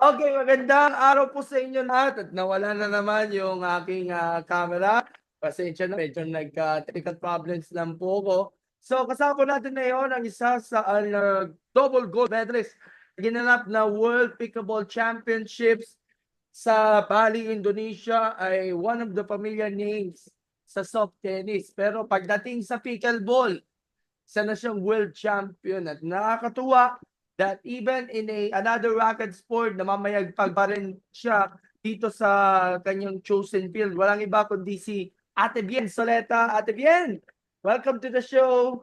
Okay, magandang araw po sa inyo lahat at nawala na naman yung aking camera. Pasensya na, medyo nagka-technical problems lang po ako. So kasama po natin ngayon ang isa sa double gold medalist ginanap na World Pickleball Championships sa Bali, Indonesia ay one of the familiar names sa soft tennis. Pero pagdating sa pickleball, isa na siyang world champion at nakakatuwa that even in another racket sport, namamayagpag pa rin siya dito sa kanyang chosen field. Walang iba kundi si Ate Bien Soleta. Ate Bien, welcome to the show.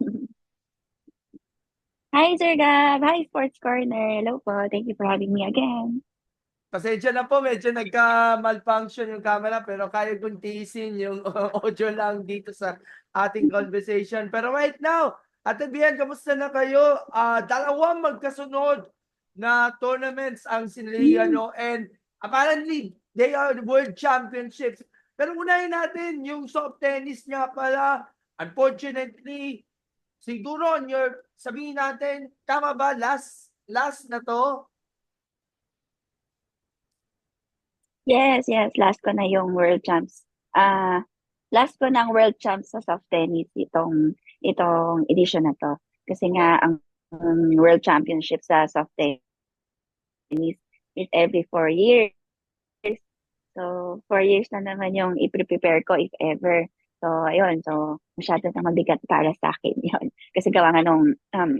Hi, Sir Gab. Hi, Sports Corner. Hello po. Thank you for having me again. Pasensya na po, medyo nagka-malfunction yung camera pero kaya kong tiisin yung audio lang dito sa ating conversation. Pero right now, Ate Bien, kamusta na kayo? Dalawang magkasunod na tournaments ang sinilihan Mm. nyo and apparently they are the world championships. Pero unahin natin yung soft tennis nga pala. Unfortunately, siguro on your, sabihin natin, tama ba last na to? Yes, yes. Last ko na yung World Champs. Ah, last ko ng World Champs sa soft tennis itong edition na to. Kasi nga ang World Championship sa soft tennis is every 4 years. So, 4 years na naman yung i-prepare ko if ever. So, ayun. So, masyado na mabigat para sa akin yun. Kasi gawa nga nung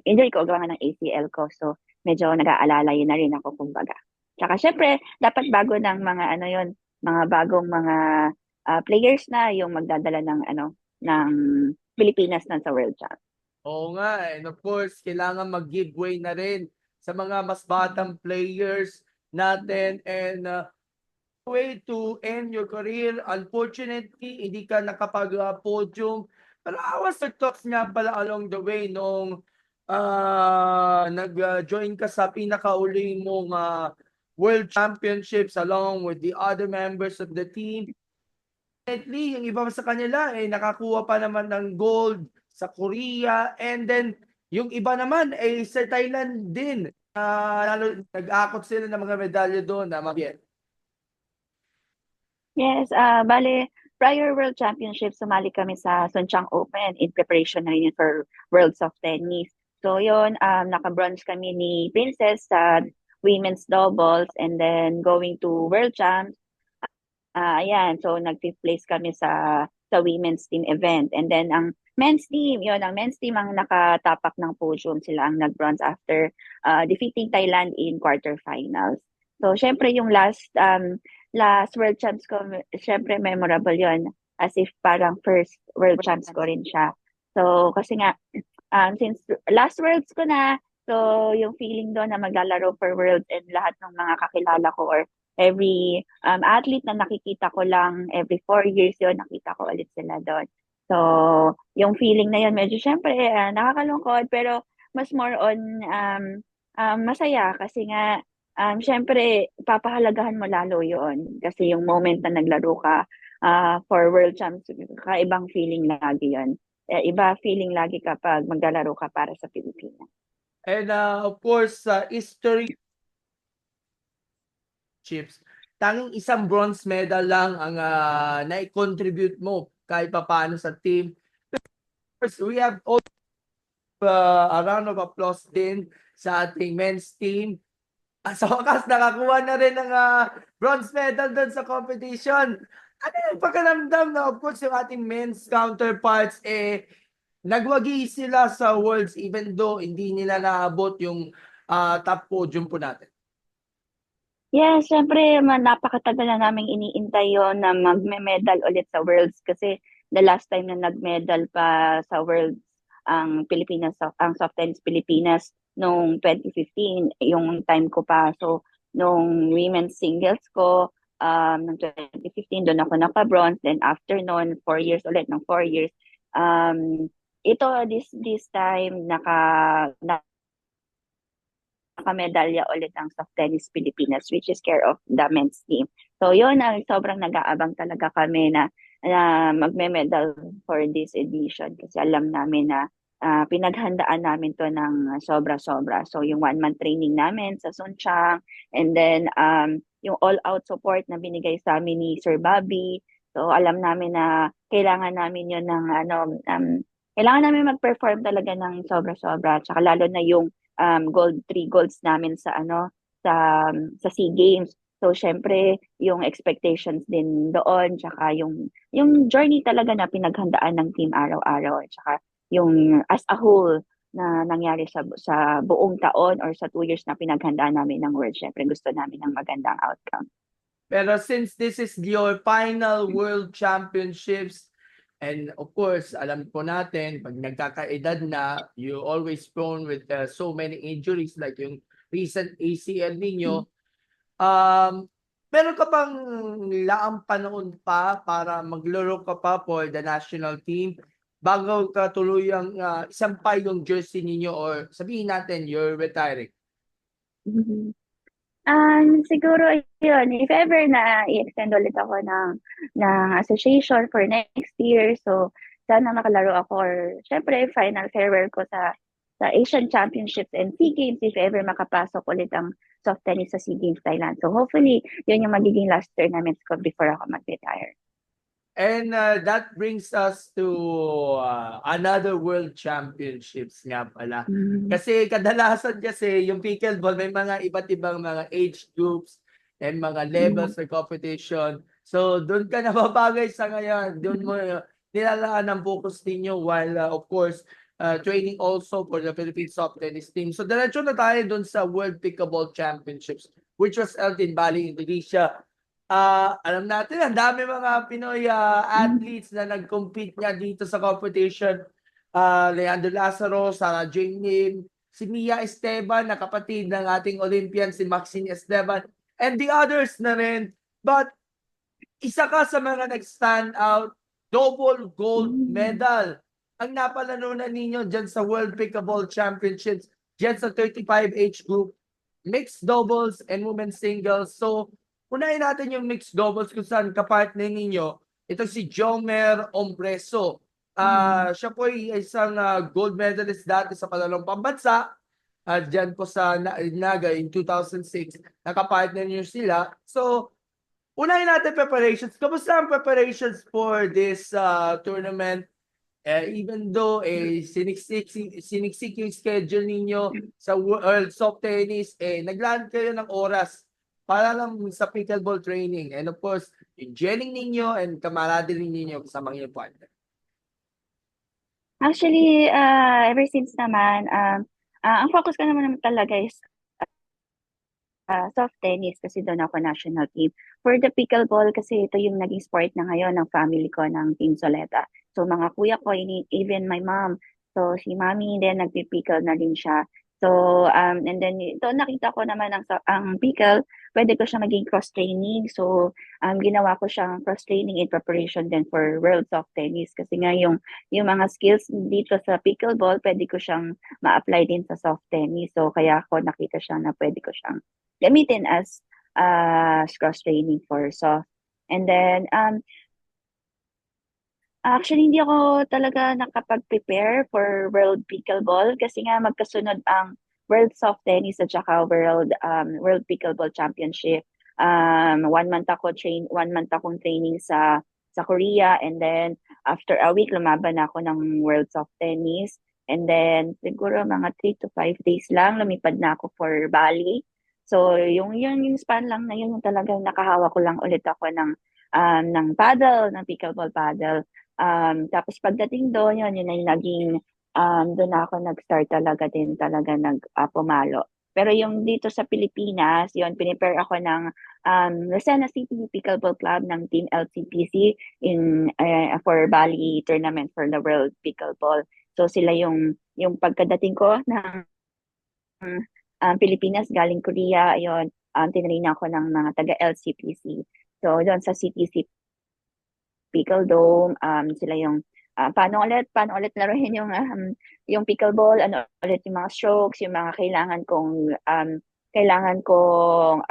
injury ko, gawa nga ng ACL ko. So, medyo nag-aalala yun na rin ako kumbaga. Tsaka syempre, dapat bago ng mga ano yun, mga bagong mga players na yung magdadala ng ng Pilipinas na sa World Cup. Oo nga, and of course, kailangan mag-giveaway na rin sa mga mas batang players natin and way to end your career. Unfortunately, hindi ka nakapag-podium. Pero I was the talks nga pala along the way nung nag-join ka sa pinakauli mong World Championships along with the other members of the team. Definitely, yung iba sa kanila ay nakakuha pa naman ng gold sa Korea and then yung iba naman ay sa Thailand din. Lalo nag-akot sila ng mga medalya doon na mabiyet. Yes, bale, prior World Championship, sumali kami sa Sunchang Open in preparation na rin yun for Worlds of Tennis. So yun, naka-bronze kami ni Princess sa women's doubles and then going to World Champs. Ayan, so nag-fifth place kami sa women's team event. And then ang men's team, yun, ang men's team ang nakatapak ng podium. Sila ang nag-bronze after defeating Thailand in quarterfinals. So, syempre yung last World Champs ko, syempre memorable yon as if parang first World Champs ko rin siya. So, kasi nga, since last Worlds ko na, so yung feeling doon na maglalaro for Worlds and lahat ng mga kakilala ko or every athlete na nakikita ko lang every 4 years yon nakita ko ulit sila doon. So, yung feeling na yun, medyo syempre nakakalungkot pero mas more on masaya kasi nga syempre papahalagahan mo lalo yon kasi yung moment na naglaro ka for World Champs, kaibang feeling lagi yon. Iba feeling lagi kapag maglalaro ka para sa Pilipinas. And of course, sa history chips, tanging isang bronze medal lang ang na-contribute mo kahit papaano sa team. First, we have all a round of applause din sa ating men's team. Sa wakas, nakakuha na rin ng bronze medal doon sa competition. Ano yung pagkaramdam na of course yung ating men's counterparts nagwagi sila sa Worlds even though hindi nila naabot yung top podium po natin. Yes, syempre napakatagal na naming iniintay yon na magme-medal ulit sa Worlds kasi the last time na nag-medal pa sa Worlds ang Pilipinas, ang soft tennis Pilipinas noong 2015, yung time ko pa. So, nung women's singles ko, noong 2015, doon ako naka-bronze. Then after noon, 4 years ulit, ng 4 years, ito, this time, nakamedalya ulit ang soft tennis Pilipinas, which is care of the men's team. So yun, sobrang nag-aabang talaga kami na magme-medal for this edition kasi alam namin na pinaghandaan namin to ng sobra-sobra. So yung 1 month training namin sa Sunchang, and then yung all-out support na binigay sa amin ni Sir Bobby. So alam namin na kailangan namin yun ng kailangan namin mag-perform talaga ng sobra-sobra. Tsaka lalo na yung three golds namin sa sa SEA Games. So syempre yung expectations din doon, tsaka yung journey talaga na pinaghandaan ng team araw-araw, tsaka yung as a whole na nangyari sa buong taon or sa 2 years na pinaghandaan namin ng World. Syempre gusto namin ng magandang outcome. Pero since this is your final World Championships, and of course, alam po natin, pag nagkakaedad na, you always prone with so many injuries like yung recent ACL ninyo. Meron ka bang laang panahon pa para maglaro ka pa for the national team bago ka tuluyang isampay yung jersey ninyo, or sabihin natin you're retiring? Mhm. Siguro yun, if ever na i-extend ulit ako ng association for next year, so sana makalaro ako, or syempre final farewell ko sa Asian Championships and SEA Games if ever makapasok ulit ang soft tennis sa SEA Games Thailand. So hopefully, yun yung magiging last tournaments ko before ako mag-retire. And that brings us to another World Championships nga pala. Mm. Kasi kadalasan kasi yung pickleball may mga iba't ibang mga age groups and mga levels of competition. So doon ka nababagay sa ngayon. Doon mo nilalaan ang focus ninyo while of course training also for the Philippine soft tennis team. So diretso na tayo doon sa World Pickleball Championships which was held in Bali, Indonesia. Alam natin ang dami mga Pinoy athletes na nag-compete nga dito sa competition. Leandro Lazaro, Sarah Jane Lim, si Mia Esteban na kapatid ng ating Olympian si Maxine Esteban, and the others na rin. But isa ka sa mga nag-stand out, double gold medal ang napalanunan ninyo dyan sa World Pickleball Championships, dyan sa 35 age group, mixed doubles and women's singles. So unahin natin yung mixed doubles kung saan kapartner ninyo. Ito si Jomer Ombreso. Siya po ay isang gold medalist dati sa palalong pambansa. Dyan po sa Naga in 2006. Nakapartner niyo sila. So, unahin natin preparations. Kamusta ang preparations for this tournament? Even though siniksik yung schedule ninyo sa World Soft Tennis, naglaan kayo ng oras para lang sa pickleball training. And of course, yung gelling ninyo and camaraderie ninyo kasama yung partner. Actually, ever since naman, ang focus ko naman talaga is soft tennis kasi doon ako national team. For the pickleball kasi ito yung naging sport na ngayon ng family ko ng Team Soleta. So mga kuya ko, even my mom. So si mommy din nagpipickle na din siya. So and then ito nakita ko naman ang pickle, pwede ko siya maging cross training. So ginawa ko siyang cross training in preparation din for World Soft Tennis kasi nga yung mga skills dito sa pickleball, pwede ko siyang ma-apply din sa soft tennis. So kaya ako nakita siya na pwede ko siyang gamitin as cross training for soft. And then actually hindi ako talaga nakapag-prepare for World Pickleball kasi nga magkasunod ang World Soft Tennis at saka World Pickleball Championship. 1 month akong training sa Korea, and then after a week lumabas ako ng World Soft Tennis, and then siguro mga 3 to 5 days lang lumipad na ako for Bali. So yung span lang na yun yung talagang nakahawa ko lang ulit ako ng paddle, ng pickleball paddle. Tapos pagdating doon, yun ay naging doon ako nag-start talaga pumalo. Pero yung dito sa Pilipinas, yun, pinipare ako ng Lucena City Pickleball Club ng Team LCPC for Bali tournament for the World Pickleball. So sila yung pagkadating ko ng Pilipinas, galing Korea, yun, tinrain ako ng mga taga-LCPC. So doon sa CTC Pickle Dome, sila yung paano ulit laruin yung pickleball, ano ulit yung mga strokes, yung mga kailangan kong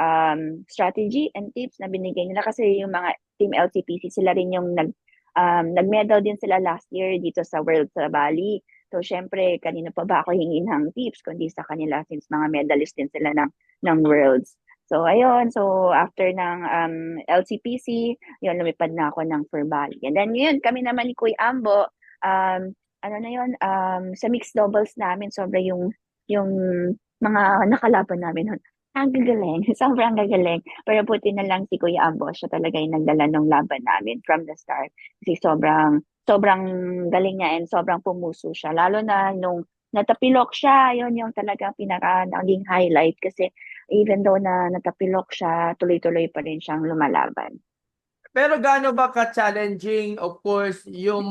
strategy and tips na binigay nila kasi yung mga Team LCPC sila rin yung nag-medal din sila last year dito sa World sa Bali. So, syempre, kanino pa ba ako hingin ng tips kundi sa kanila since mga medalist din sila ng Worlds. So, ayun. So, after ng LCPC, yun, lumipad na ako ng Furvalley. And then, yun, kami naman ni Kuya Ambo, ano na yun, sa mixed doubles namin, sobra yung mga nakalaban namin nun. Ang gagaling, sobrang gagaling. Pero buti na lang si Kuya Ambo, siya talaga yung nagdala ng laban namin from the start. Kasi sobrang galing niya and sobrang pumuso siya. Lalo na nung natapilok siya, yun yung talagang pinaka naging highlight kasi even though na natapilok siya, tuloy-tuloy pa rin siyang lumalaban. Pero gaano ba ka-challenging, of course, yung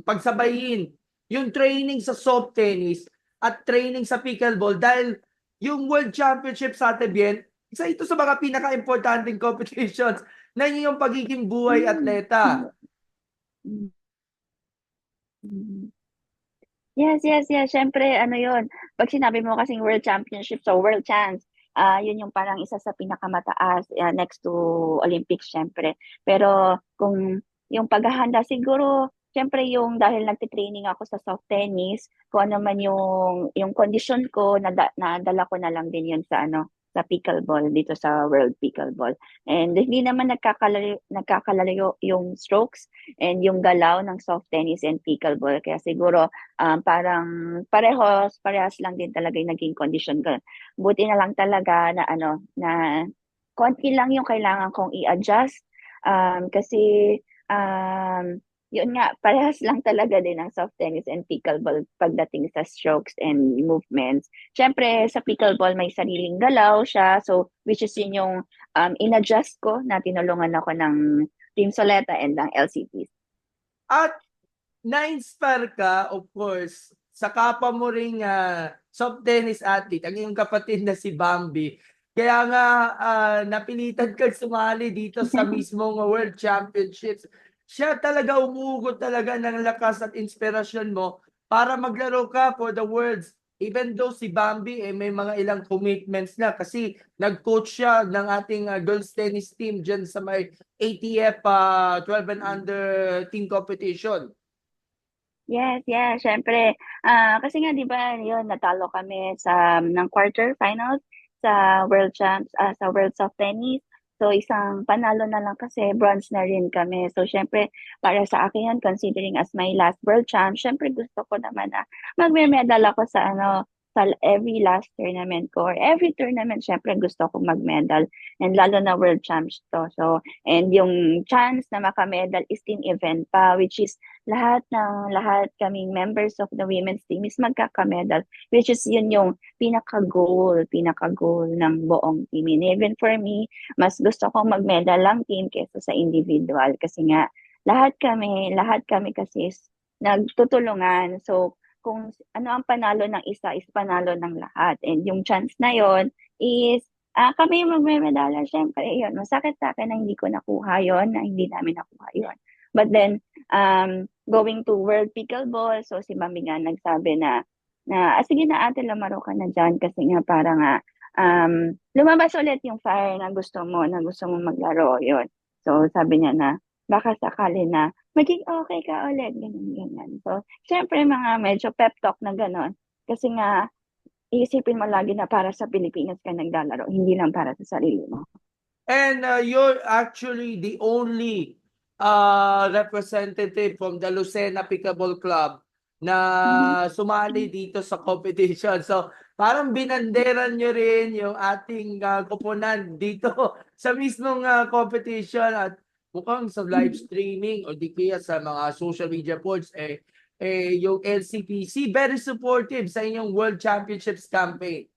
pagsabayin, yung training sa soft tennis at training sa pickleball dahil yung World Championship sa atin, bien, isa ito sa mga pinaka-importanting competitions na yung pagiging buhay Mm. atleta. Mm. Mm. Yes, yes, yes. Siyempre, ano yun, pag sinabi mo kasing World Championship, so World Champs, yun yung parang isa sa pinakamataas, next to Olympics, siyempre. Pero kung yung paghahanda, siguro, siyempre yung dahil nagtitraining ako sa soft tennis, kung ano man yung condition ko, nadala ko na lang din yun sa sa pickleball, dito sa World Pickleball. And hindi naman nagkakalalayo yung strokes and yung galaw ng soft tennis and pickleball. Kaya siguro, parang parehas lang din talaga yung naging condition ko. Buti na lang talaga na na konti lang yung kailangan kong i-adjust. Kasi, yun nga, parehas lang talaga din ang soft tennis and pickleball pagdating sa strokes and movements. Siyempre, sa pickleball may sariling galaw siya. So, which is yun yung in-adjust ko na tinulungan ako ng Team Soleta and ng LCT. At na-inspire ka, of course, sa kapwa mo ring soft tennis athlete, ang iyong kapatid na si Bambi. Kaya nga napilitan kang sumali dito sa mismong World Championships. Siya talaga umugot talaga ng lakas at inspirasyon mo para maglaro ka for the Worlds. Even though si Bambi may mga ilang commitments na kasi nag-coach siya ng ating girls tennis team dyan sa may ATF 12 and under team competition. Yes, yes, syempre. Kasi nga 'di ba, 'yun natalo kami ng quarter finals sa World Champs, sa World Soft Tennis. So isang panalo na lang kasi bronze na rin kami. So syempre para sa akin 'yan considering as my last World Champ, syempre gusto ko naman na magme-medal ako sa every last tournament ko or every tournament syempre gusto ko mag-medal and lalo na World Champs to. So and yung chance na maka-medal is team event pa which is lahat kaming members of the women's team is magkaka-medal, which is yun yung pinaka-goal ng buong team. And even for me, mas gusto kong mag-medal lang team kaysa sa individual kasi nga lahat kami kasi is nagtutulungan. So, kung ano ang panalo ng isa is panalo ng lahat. And yung chance na yon is kami yung magme-medalya. Syempre, yun, masakit sa akin na hindi ko nakuha yon, na hindi namin nakuha yon. But then, going to World Pickleball. So si Mami nga nagsabi sige na ate, lumaro ka na dyan kasi nga parang lumabas ulit yung fire na gusto mo maglaro, yun. So sabi niya na baka sakali na maging okay ka ulit, ganyan, ganyan. So, syempre mga medyo pep talk na gano'n. Kasi nga, iisipin mo lagi na para sa Pilipinas ka naglalaro, hindi lang para sa sarili mo. And you're actually the only representative from the Lucena Pickleball Club na sumali dito sa competition. So, parang binanderan nyo rin yung ating koponan dito sa mismong competition at mukhang sa live streaming o di kaya sa mga social media posts yung LCPC very supportive sa inyong World Championships campaign.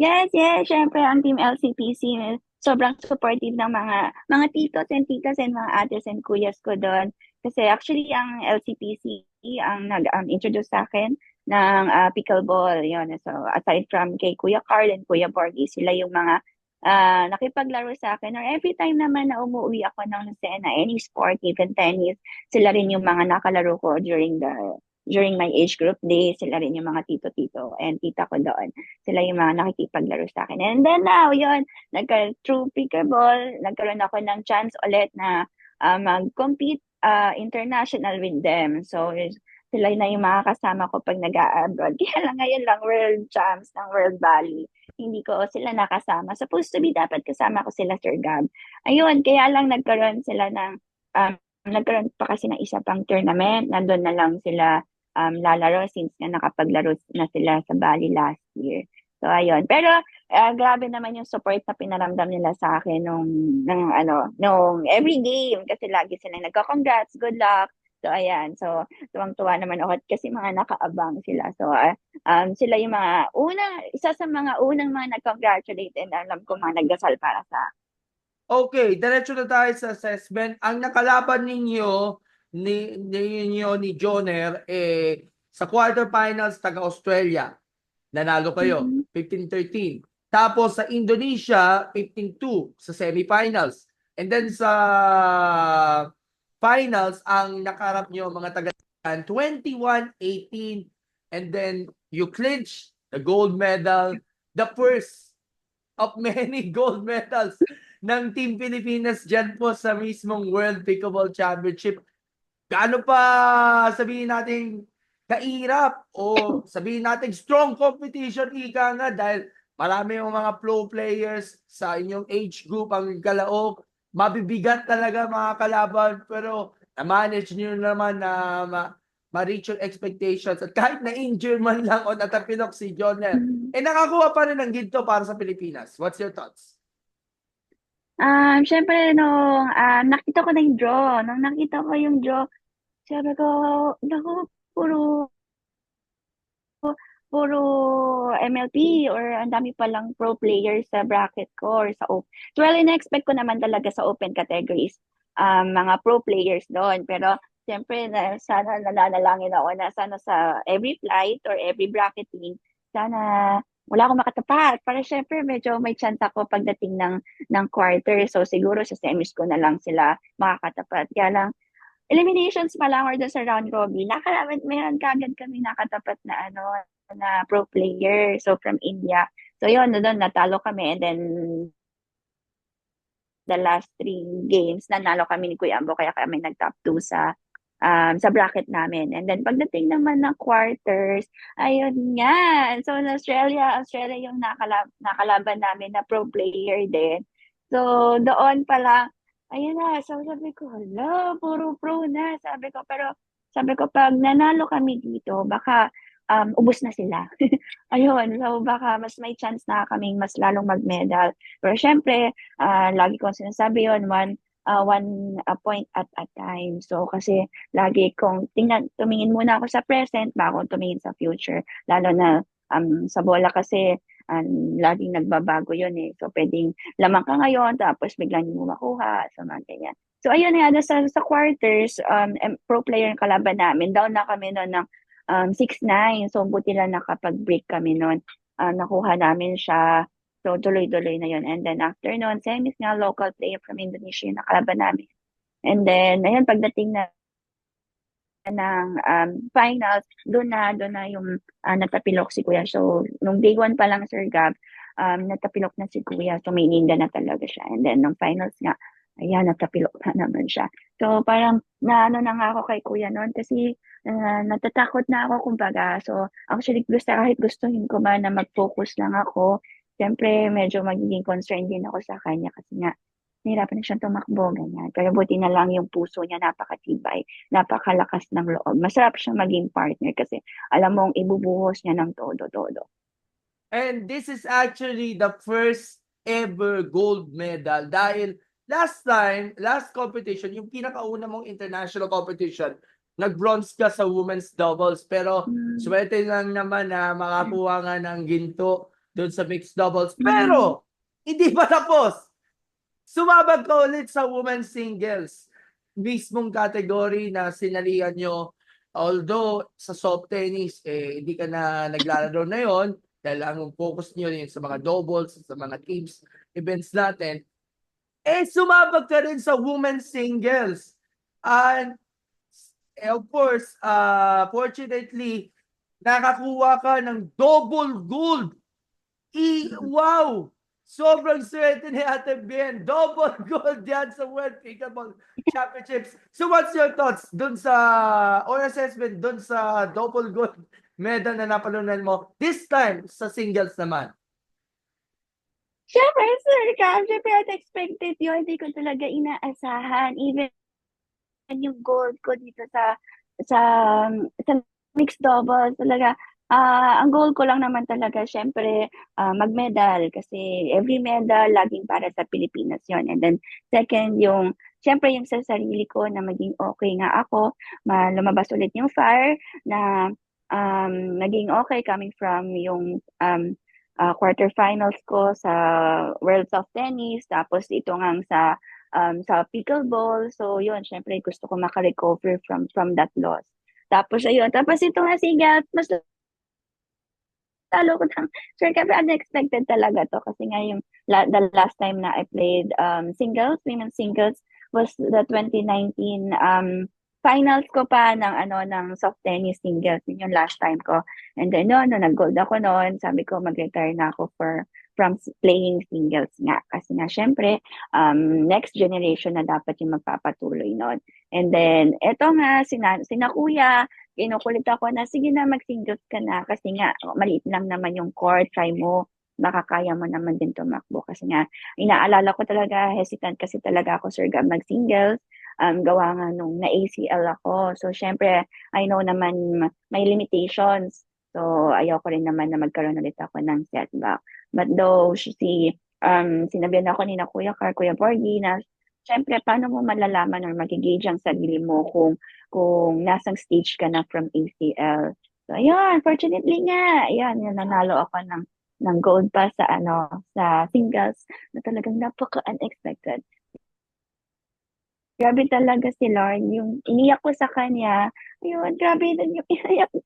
Yes, yes. Syempre, ang Team LCPC, sobrang supportive ng mga titos and titas and mga ates and kuyas ko doon. Kasi actually, ang LCPC ang nag-introduce sa akin ng pickleball. Yun. So, aside from kay Kuya Carl and Kuya Borgie, sila yung mga nakipaglaro sa akin. Or every time naman na umuwi ako ng Lucena, any sport, even tennis, sila rin yung mga nakalaro ko during my age group days. Sila rin yung mga tito-tito and tita ko doon. Sila yung mga nakikipaglaro sa akin. And then now, yun, through pickleball, nagkaroon ako ng chance ulit na mag-compete international with them. So, sila na yung mga kasama ko pag nag-a-abroad. Kaya lang ngayon lang World Champs ng World Volley. Hindi ko sila nakasama. Supposed to be dapat kasama ko sila, Sir Gab. Ayun, kaya lang nagkaroon pa kasi ng isa pang tournament. Nandun na lang sila lalaro since nga nakapaglaro na sila sa Bali last year. So ayun. Pero grabe naman yung support na pinaramdam nila sa akin nung every game kasi lagi sila nagko-congrats, good luck. So ayan. So tuwang-tuwa naman ako kasi mga nakaabang sila. So sila yung isa sa mga unang mga nag-congratulate and alam ko mga nagdasal para sa Okay, diretso na tayo sa assessment. Ang nakalaban ni Joner sa quarterfinals taga-Australia. Nanalo kayo, Mhm. 15-13. Tapos sa Indonesia, 15-2 sa semifinals. And then sa finals, ang nakarap nyo mga taga 21-18. And then you clinch the gold medal, the first of many gold medals ng Team Pilipinas dyan po sa mismong World Pickleball Championship. Gaano pa sabihin natin kahirap o sabihin natin strong competition ika nga dahil marami yung mga pro players sa inyong age group ang kalaok. Mabibigat talaga mga kalaban pero na-manage nyo naman na ma-reach yung expectations at kahit na-injure man lang o natapilok si Jonel, nakakuha pa rin ng ginto para sa Pilipinas. What's your thoughts? Syempre nakita ko na yung draw. Nung nakita ko yung draw, sabi ko, naku, puro puro MLP or ang dami palang pro players sa bracket ko or sa open. Well, in-expect ko naman talaga sa open categories, mga pro players doon. Pero siyempre, sana nananalangin ako na sana sa every flight or every bracketing, sana wala akong makatapat. Para siyempre, medyo may chance ako pagdating ng quarter. So, siguro sa semis ko na lang sila makakatapat. Kaya lang, eliminations pa lang or dun sa round robin, meron kagad kami nakatapat na pro player. So, from India. So, yun, doon natalo kami. And then, the last 3 games, nanalo kami ni Kuya Ambo. Kaya kami nag-top 2 sa bracket namin. And then, pagdating naman ng quarters, ayun nga. So, in Australia yung nakalaban namin na pro player din. So, doon pala, ayun na. So, sabi ko, hala, puro pro na. Sabi ko, pag nanalo kami dito, baka ubos na sila. Ayun, so baka mas may chance na kaming mas lalong mag-medal. Pero syempre, lagi kong sinasabi yun, one point at a time. So kasi lagi kong tumingin muna ako sa present bago tumingin sa future. Lalo na sa bola kasi laging nagbabago yun eh. So pwedeng lamang ka ngayon tapos biglang hindi mo makuha. So mga ganyan. So ayun nga, sa quarters, pro player yung kalaban namin. Down na kami noon ng 6-9. So, buti lang nakapag-break kami noon. Nakuha namin siya. So, tuloy-tuloy na yun. And then, after noon, semis nga, local player from Indonesia yung nakalaban namin. And then, ayun, pagdating na ng finals, doon na yung natapilok si Kuya. So, nung day 1 pa lang, Sir Gab, natapilok na si Kuya. So, may ininda na talaga siya. And then, nung finals nga, ayan, natapilok na naman siya. So, parang naano na nga ako kay Kuya noon kasi natatakot na ako kumbaga. So, actually, kahit gustuhin ko man na mag-focus lang ako, siyempre, medyo magiging concerned din ako sa kanya kasi nga, nahirapan na siyang tumakbo, ganyan. Pero buti na lang yung puso niya napakatibay, napakalakas ng loob. Masarap siyang maging partner kasi alam mong ibubuhos niya ng todo-todo. And this is actually the first ever gold medal dahil last competition, yung pinakauna mong international competition, nag-bronze ka sa women's doubles. Pero Mm. swerte lang naman na makakuha nga ng ginto doon sa mixed doubles. Mm. Pero, hindi pa tapos. Sumabag ka ulit sa women's singles. Mismong category na sinalihan nyo. Although sa soft tennis, hindi ka na naglalaro na yon dahil ang focus nyo yun sa mga doubles, sa mga teams, events natin. Sumabag ka rin sa women's singles. And of course, fortunately, nakakuha ka ng double gold. Wow! Sobrang swerte ni Ate Bien. Double gold yan sa World Pickleball Championships. So what's your thoughts dun sa, or assessment dun sa double gold medal na napalunan mo? This time, sa singles naman. Siyempre, Sir Cam, siyempre unexpected yun. Hindi ko talaga inaasahan. Even yung gold ko dito sa sa mixed doubles talaga. Ang goal ko lang naman talaga syempre mag-medal kasi every medal laging para sa Pilipinas yon. And then second yung syempre yung sa sarili ko na maging okay nga ako, lumabas ulit yung fire na naging okay coming from yung quarterfinals ko sa Worlds of Tennis tapos ito nga sa pickleball. So, yun, syempre gusto ko makarecover from that loss. Tapos, ayun. Tapos, ito nga singles, mas lalo ko ng, sure, kasi unexpected talaga to. Kasi nga yung, the last time na I played singles, women's singles, was the 2019 finals ko pa ng soft tennis singles. Yun yung last time ko. And then, no, nag-gold ako noon. Sabi ko, mag-retire na ako from playing singles nga. Kasi nga, syempre, next generation na dapat yung magpapatuloy noon. And then, eto nga, sina kuya, kinukulit ako na, sige na, mag-singles ka na. Kasi nga, maliit lang naman yung court, try mo, makakaya mo naman din tumakbo. Kasi nga, inaalala ko talaga, hesitant kasi talaga ako, Sir Gab, mag-singles. Gawa nga nung na-ACL ako. So, syempre, I know naman may limitations. So, ayoko rin naman na magkaroon ulit ako ng setback. But though, sinabihan ako ni na Kuya Borgie na, syempre, paano mo malalaman or magigauge ang sarili mo kung nasang stage ka na from ACL. So, ayun, fortunately nga, ayan, nanalo ako ng gold pa sa singles na talagang napaka-unexpected. Grabe talaga si Lord, yung iniyak ko sa kanya, ayun, grabe din yung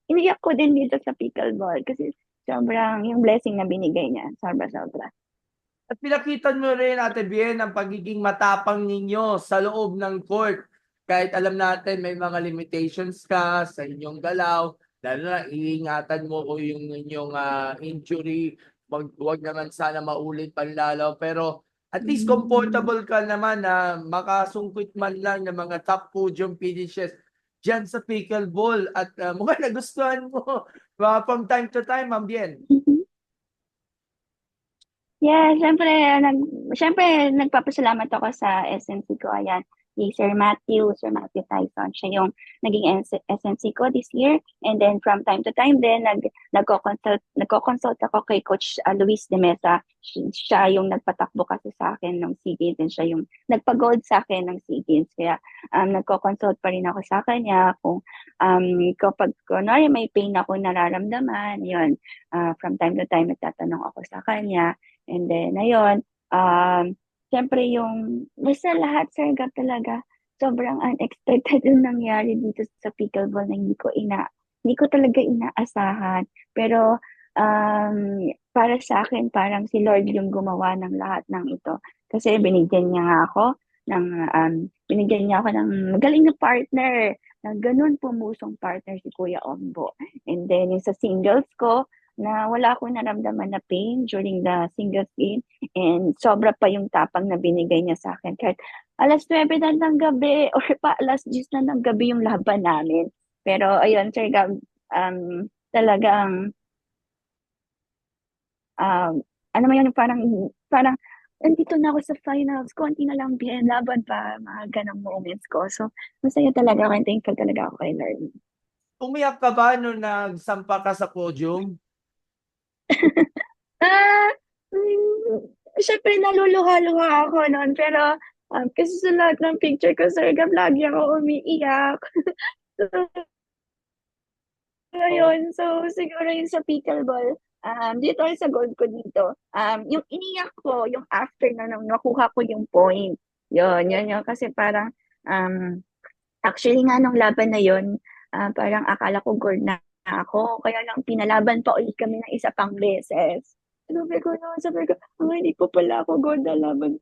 iniyak ko din dito sa pickleball kasi sobrang yung blessing na binigay niya, sobra-sobra. At pinakita mo rin, Ate Bien, ang pagiging matapang ninyo sa loob ng court. Kahit alam natin may mga limitations ka sa inyong galaw, lalo na iingatan mo ko yung inyong injury, wag naman sana maulit panlalaw. Pero at least comfortable ka naman na makasungkit man lang ng mga top podium finishes dyan sa pickleball. At mukhang nagustuhan mo from time to time, Ma'am Bien. Yeah, syempre nagpapasalamat ako sa SNC ko. Ayan, si Sir Matthew Tyson. Siya yung naging SNC ko this year. And then from time to time din, nagko-consult ako kay Coach Luis de Mesa. Siya yung nagpatakbo kasi sa akin ng SEA Games and siya yung nagpa-gold sa akin ng SEA Games. Kaya nagko-consult pa rin ako sa kanya kung kapag kunwari may pain ako nararamdaman, yun, from time to time nagtatanong ako sa kanya. And then, ayun, syempre basta lahat, Sir Gab, talaga, sobrang unexpected yung nangyari dito sa pickleball na hindi ko talaga inaasahan. Pero, para sa akin, parang si Lord yung gumawa ng lahat ng ito. Kasi binigyan niya ako ng magaling na partner, na ganun pumusong partner si Kuya Ombo. And then, yung sa singles ko, na wala akong naramdaman na pain during the singles game and sobra pa yung tapang na binigay niya sa akin kahit alas 9 na ng gabi or pa alas 10 na ng gabi yung laban namin. Pero ayun, Sir Gab, talagang ano mo yun, parang nandito na ako sa finals, konti na lang bien, laban pa, mga ganong moments ko. So, masaya talaga ako and thankful talaga ako kay Lord. Umiyak ka ba nung nagsampa ka sa podium? Ah, syempre naluluha-luha ako noon, pero kasi sa lahat ng picture ko, Sir Gab, lagi ako umiiyak. So, ayun, so siguro yung sa pickleball, dito sa gold ko dito, yung iniyak ko, yung after na nung nakuha ko yung point, yun, kasi parang, actually nga nung laban na yun, parang akala ko gold na ako, kaya lang pinalaban pa ulit kami ng isa pang beses. Sabi ko, hindi ko pala ako gold na laban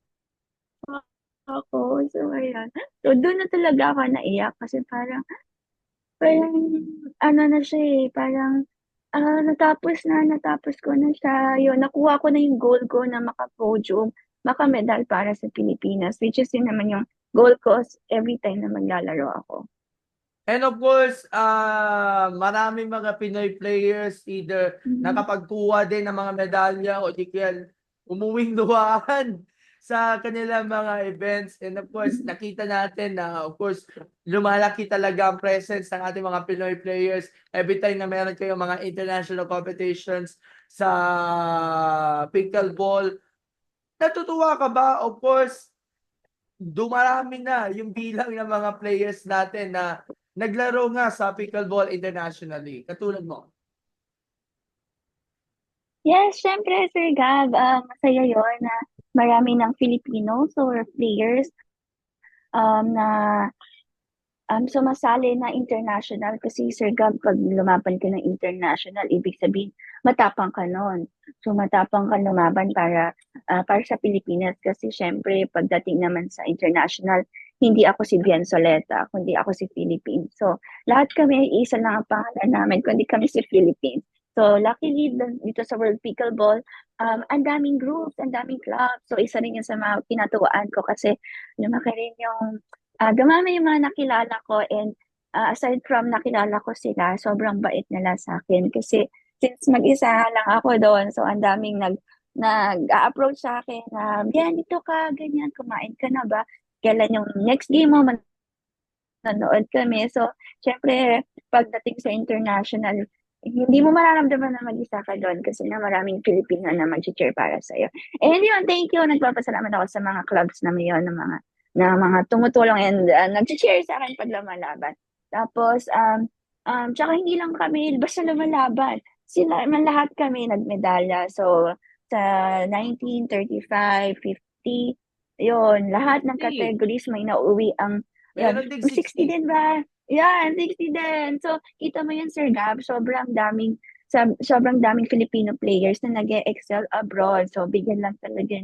pa ako. So, ayan. So, doon na talaga ako naiyak kasi parang ano na siya parang Natapos ko na siya. Yun, nakuha ko na yung goal ko na maka-podium, maka-medal para sa Pilipinas, which is yun naman yung goal ko every time na maglalaro ako. And of course, maraming mga Pinoy players either nakapagkuha din ng mga medalya o di kaya umuwing duwaan sa kanilang mga events. And of course, nakita natin na of course, lumalaki talaga ang presence ng ating mga Pinoy players every time na meron kayong mga international competitions sa pickleball. Natutuwa ka ba? Of course, dumarami na yung bilang ng mga players natin na naglaro nga sa pickleball internationally, katulad mo. Yes, syempre, Sir Gab, masaya yun na marami ng Filipinos or players na sumasali na international kasi Sir Gab, pag lumaban ka ng international, ibig sabihin, matapang ka nun. So, matapang ka lumaban para sa Pilipinas kasi syempre, pagdating naman sa international, hindi ako si Bian Soleta, kundi ako si Philippines. So, lahat kami, isa lang ang pangalan namin, kundi kami si Philippines. So, luckily, dito sa World Pickleball, ang daming groups, ang daming clubs. So, isa rin yun sa mga kinatuwaan ko kasi lumaki rin yung dumami yung mga nakilala ko and aside from nakilala ko sila, sobrang bait nila sa akin kasi since mag-isa lang ako doon, so ang daming nag-approach sa akin na, yan, dito ka, ganyan, kumain ka na ba? Kailan yung next game mo, nanood kami. So, syempre, pagdating sa international, hindi mo mararamdaman na mag-isa ka doon kasi na maraming Filipino na mag-cheer para sa'yo. And yun, thank you. Nagpapasalamat ako sa mga clubs na yun, na mga tumutulong and nag-cheer sa akin pag lumalaban. Tapos, tsaka hindi lang kami basta lumalaban. Sila, man lahat kami nagmedalya. So, sa 19, 35, 50, yun, lahat ng 60. categories may nauwi ang, yan, Meron ding 60 60. din ba? Yan, 60 din. So, kita mo yun, Sir Gab, sobrang daming Filipino players na nag-excel abroad. So, bigyan lang talaga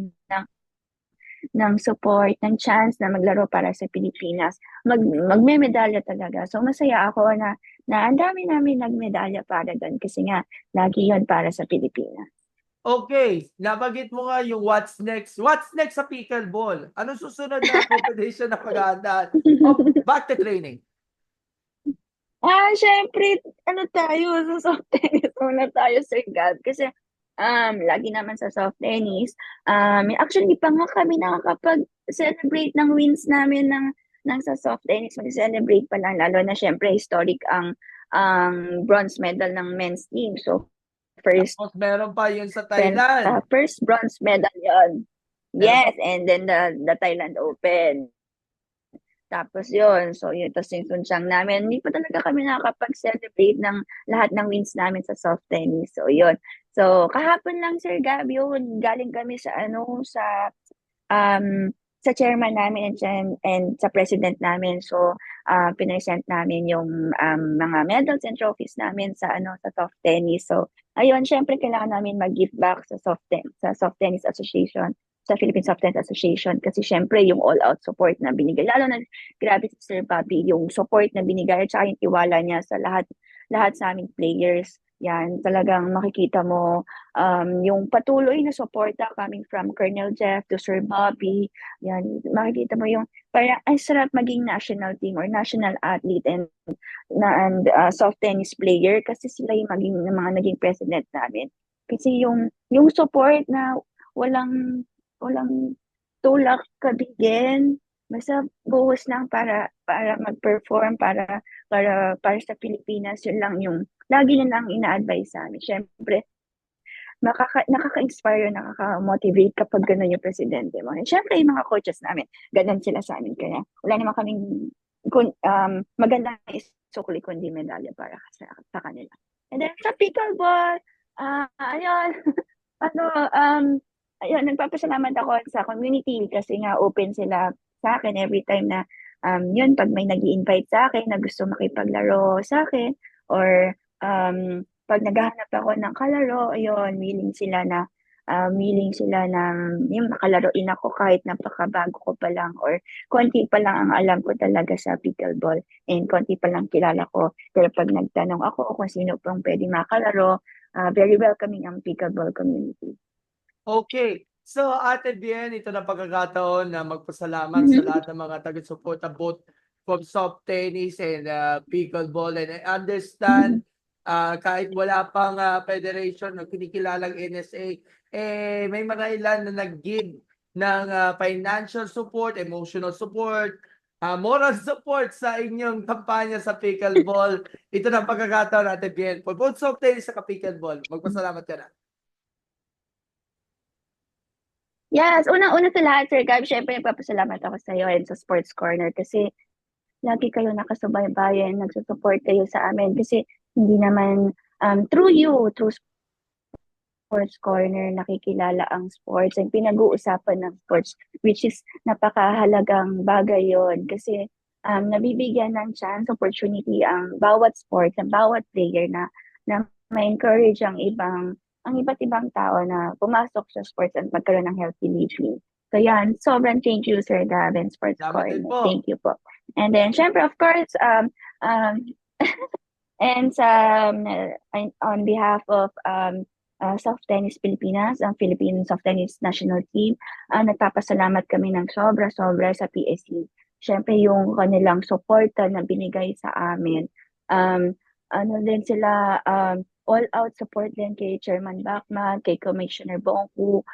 ng support, ng chance na maglaro para sa Pilipinas, magme-medalya talaga. So masaya ako na ang dami namin nagmedalya para doon kasi nga lagi yon para sa Pilipinas. Okay, nabanggit mo nga yung what's next. What's next sa pickleball? Anong susunod na competition na paghahandaan? Oh, back to training. Syempre, ano tayo, sa soft tennis muna tayo, Sir Gab. Kasi, lagi naman sa soft tennis, actually, pa nga kami nakakapag-celebrate ng wins namin ng sa soft tennis. Mag-celebrate pa lang, lalo na syempre, historic ang bronze medal ng men's team. So, first, Tapos meron pa yun sa Thailand. first bronze medal yon. Meron pa Yes, and then the Thailand Open. Tapos yun, so yun, tapos yung sunsyang namin, hindi pa talaga kami nakakapag-celebrate ng lahat ng wins namin sa soft tennis. So yun. So kahapon lang Sir Gab, yun, galing kami sa chairman namin and sa president namin. So pinesent namin yung mga medals and trophies namin sa soft tennis. So ayun, syempre kailangan namin mag-give back sa Soft Tennis Association, sa Philippine Soft Tennis Association kasi syempre yung all-out support na binigay. Lalo na grabe si Sir Bobby, yung support na binigay at saka yung tiwala niya sa lahat sa aming players. Yan, talagang makikita mo yung patuloy na suporta coming from Colonel Jeff to Sir Bobby. Yan, makikita mo yung parang ang sarap maging national team or national athlete and soft tennis player kasi sila yung mga naging president namin. Kasi yung support na walang tulak kabigin. Basta buhos lang para mag-perform para sa Pilipinas. Yun lang yung lagi na lang ina-advise sa amin. Syempre, nakaka-inspire, nakaka-motivate kapag gano'n yung presidente mo. And syempre, yung mga coaches namin, ganun sila sa amin. Kaya wala naman kaming magandang isukli kundi medalya para sa kanila. And then sa pickleball, ayun, ayun, nagpapasalamat ako sa community kasi nga open sila sa akin every time na yun, pag may nag-i-invite sa akin na gusto makipaglaro sa akin or pag naghahanap ako ng kalaro, ayun, willing sila na willing sila na yung makalaruin ako kahit napakabago ko pa lang or konti pa lang ang alam ko talaga sa pickleball and konti pa lang kilala ko. Pero pag nagtanong ako kung sino pang pwede makalaro, very welcoming ang pickleball community. Okay. So, Ate Bien, ito na pagkakataon na magpasalamat sa Mhm. lahat ng mga taga-suporta both from soft tennis and pickleball. And I understand, kahit wala pang federation na kinikilalang NSA, may mga ilan na nag-give ng financial support, emotional support, moral support sa inyong kampanya sa pickleball. Ito na pagkakataon, Ate Bien. For both soft tennis at pickleball, magpasalamat ka na. Yes, unang-una sa lahat, Sir Gab, syempre nagpapasalamat ako sa iyo and sa Sports Corner kasi lagi kayo nakasubaybayan, nagsusupport kayo sa amin kasi hindi naman through you, through Sports Corner, nakikilala ang sports and pinag-uusapan ng sports, which is napakahalagang bagay yon kasi nabibigyan ng chance, opportunity ang bawat sports, ang bawat player na ma-encourage ang iba't ibang tao na pumasok sa sports at magkaroon ng healthy living. So yan, sobrang thank you, Sir Gavin, Sports Salamat din Corner. po. Thank you po. And then, syempre, of course, and on behalf of Soft Tennis Pilipinas, ang Philippine Soft Tennis National Team, nagpapasalamat kami ng sobra-sobra sa PSC. Siyempre, yung kanilang suporta na binigay sa amin. Ano din sila, all-out support din kay Chairman Bacman, kay Commissioner Bongku,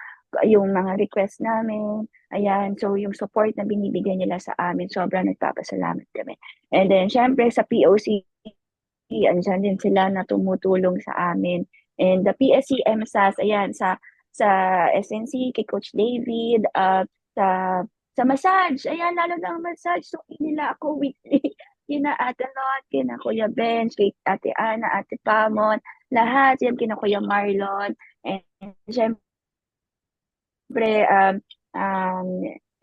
yung mga request namin. Ayan, so yung support na binibigay nila sa amin, sobrang nagpapasalamat kami. And then, syempre, sa POC, andyan din sila na tumutulong sa amin. And the PSC MSAS, ayan, sa SNC, kay Coach David, sa sa massage, ayan, lalo na ang massage, so nila ako weekly, kina Ate Lot, kina Kuya Benz, kay Ate Ana, Ate Pamon, lahat, yan, kina Kuya Marlon, and syempre,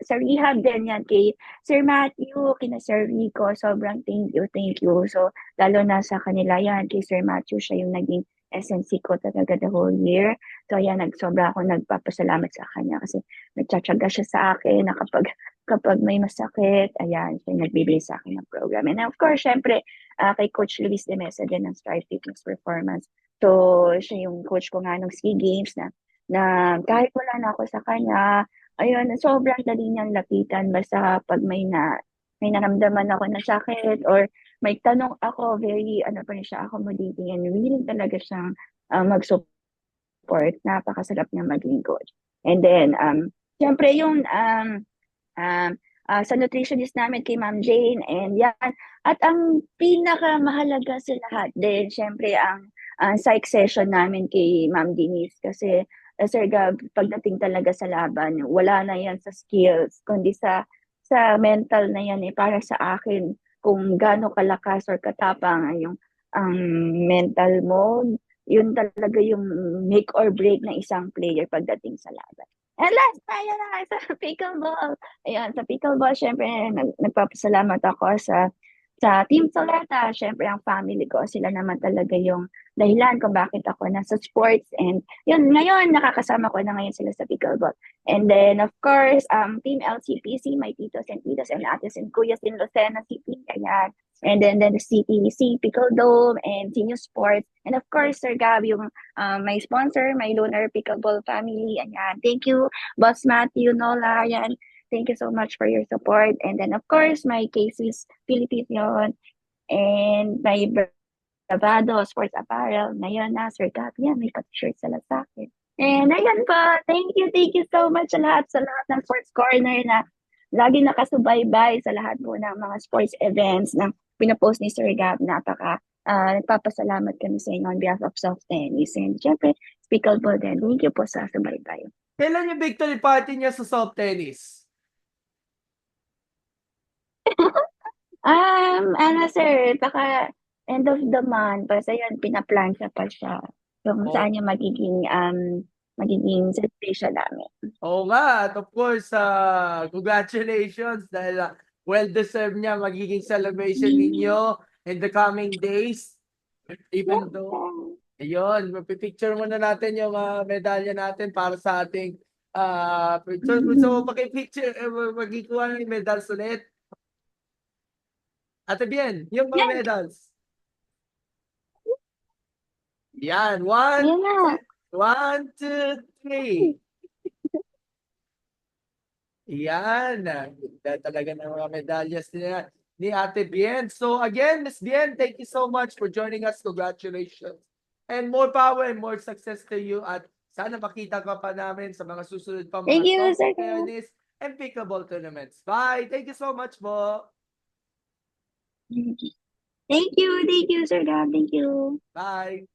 sa rehab din yan kay Sir Matthew, kina Sir Rico, sobrang thank you, thank you. So, lalo na sa kanila yan, kay Sir Matthew, siya yung naging SNC ko talaga the whole year. So, ayan, sobra ako nagpapasalamat sa kanya kasi nagtsatsaga siya sa akin na kapag may masakit, ayan, siya nagbibigay sa akin ng program. And of course, syempre, kay Coach Luis de Mesa din ng Strive Fitness Performance. So, siya yung coach ko nga nung SEA Games na kahit wala na ako sa kanya, ayun, sobrang dali niyang lapitan basta pag may naramdaman ako na sakit or may tanong ako, very ano pa rin siya, accommodating and willing talaga siyang mag-support. Napakasarap niya maging coach. And then, syempre yung sa nutritionist namin kay Ma'am Jane and yan. At ang pinakamahalaga sa lahat din, syempre ang psych session namin kay Ma'am Denise kasi Sir Gab, pagdating talaga sa laban, wala na yan sa skills, kundi sa mental na yan para sa akin kung gaano kalakas or katapang ang mental mo, yun talaga yung make or break ng isang player pagdating sa laban. And last, tayo na sa pickleball. Ayan, sa pickleball, syempre, nagpapasalamat ako sa Team Soleta. Syempre, ang family ko, sila naman talaga yung dahilan kung bakit ako nasa sports. And yun, ngayon, nakakasama ko na ngayon sila sa pickleball. And then, of course, Team LCPC, my titos and titos and ates and kuyas in Lucena City. Ayan. And then the CTC, Pickle Dome, and Senior Sports. And of course, Sir Gab, yung my sponsor, my Lunar Pickleball family. Ayan. Thank you, Boss Matthew, Nola. Ayan. Thank you so much for your support. And then, of course, my cases, Philippines yun. And my Bravado Sports Apparel. Ngayon na, Sir Gab, yan, may pat-shirt sila sa akin. And ayan po, thank you so much sa lahat ng Sports Corner na lagi nakasubaybay sa lahat po ng mga sports events na pinapost ni Sir Gab. Nagpapasalamat kami sa inyo on behalf of Soft Tennis. And syempre, pickleball din. Thank you po sa subaybay. Kailan yung victory party niya sa soft tennis? Ano sir, baka end of the month, basta yun, pinaplan pa siya. Kung saan yung magiging celebration namin. Oo nga, at of course, congratulations dahil well-deserved niya magiging celebration ninyo in the coming days. Even though Ayun, pipicture muna natin yung medalya natin para sa ating picture. So, paki-picture, magkukuha ng medals ulit. Ate Bien, yung mga Yan, medals. Yan, yan na. 1, 2, 3. Yan, ganda talaga ng mga medalyas ni Ate Bien. So again, Miss Bien, thank you so much for joining us. Congratulations. And more power and more success to you. At sana makita ka pa namin sa mga susunod pa Thank mga you, soft Sir Gab. tennis and pickleball tournaments. Bye! Thank you so much po. Thank you, Sir Gab. Thank you. Bye!